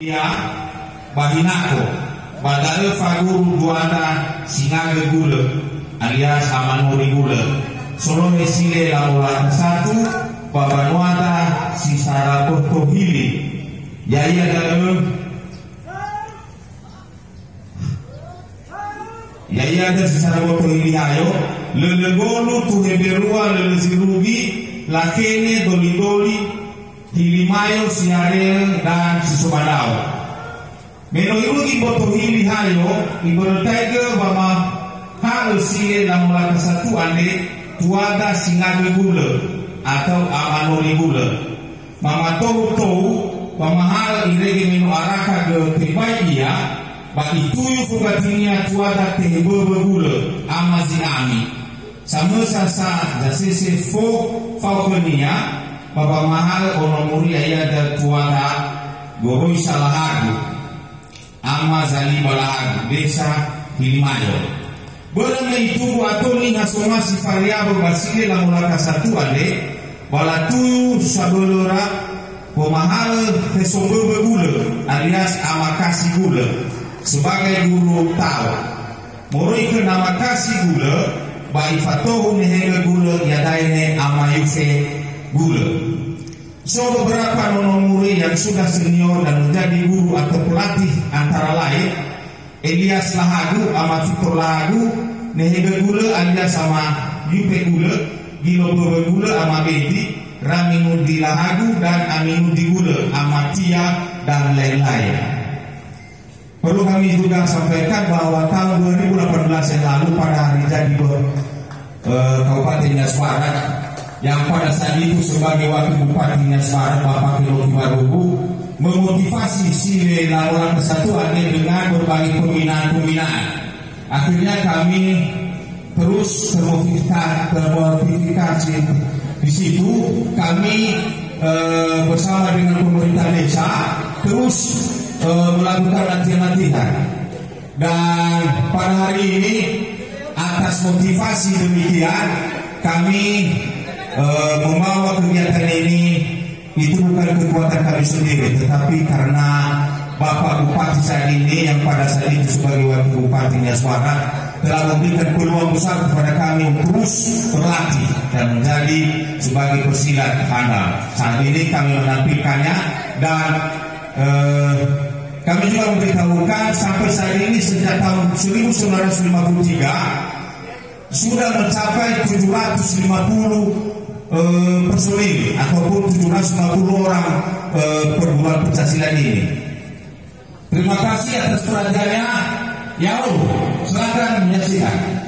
Ya, Bahinako, Badal Faguru Duana Singaga Gula, alias Amanuri Gula, Solo Mesile Lamulan Satu, Babanuata Sisara Porto Hili, Yaya Dalam, Yaya dan Sisara Porto Hili Ayo, Lelegolu Tuheberua Lelezirugi, Lakene Doli-Doli, Hilimayo, Siarel, dan Sisumadao. Meno irugi boto hili hayo, ibertaiga bama hal sile namula kesatu ande tuada Singaga Gula atau Amanori Gula. Mama tahu bama hal irege meno araka ge terbaik dia, bagi tuyu fugatinya tuada tehbebe gula amazi ami. Sama sasa jasese fo faukenia. Bapa mahal onomuri ayah dan tuada goroi salahagu ama zali balahagu desa Hilimayo. Berana itu atoni hasoma si variabel basile lamulaka satu ade bala tuyu sabelora pemahal kesombe gula alias amakasi gula sebagai guru tahu. Moroi ke nama kasih gula bai fatohu nehega gula yadaine amayufe gula. So beberapa nonomuri yang sudah senior dan menjadi guru atau pelatih antara lain Elias Lahagu, ama Victor Lahagu, Nehega Gula alias sama Yupe Gula, Gilo Bebe Gula ama Beti, Raminudi Lahagu dan Aminudi Gula ama Tia dan lain-lain. Perlu kami juga sampaikan bahwa tahun 2018 yang lalu pada hari jadi Kabupaten Nias Barat yang pada saat itu sebagai wakil Bupati Nias Barat Bapak Kilo Timarubu memotivasi sile lawan kesatuan dengan berbagai pembinaan. Akhirnya kami terus termotivasi di situ. Kami bersama dengan pemerintah desa terus melakukan latihan-latihan. Dan pada hari ini atas motivasi demikian kami membawa kegiatan ini itu bukan kekuatan kami sendiri, tetapi karena Bapak Bupati saat ini yang pada saat itu sebagai wakil Bupati Nias Barat telah memberikan peluang besar kepada kami untuk terus berlatih dan menjadi sebagai pesilat handal. Saat ini kami menampilkannya dan kami juga memberitahukan sampai saat ini sejak tahun 1953 sudah mencapai 750 personil ataupun 750 orang perguruan pencaksilat ini. Terima kasih atas perhatiannya. Ya Allah, silakan menyaksikan.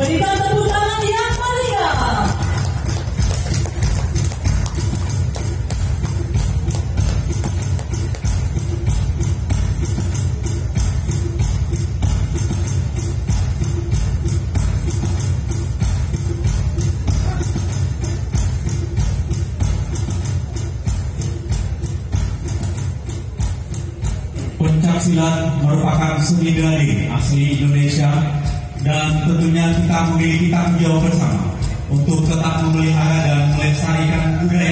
Berikan tepuk tangan yang meriah. Pencaksilat merupakan seni bela-diri asli Indonesia dan tentunya kita memiliki tanggung jawab bersama untuk tetap memelihara dan melestarikan budaya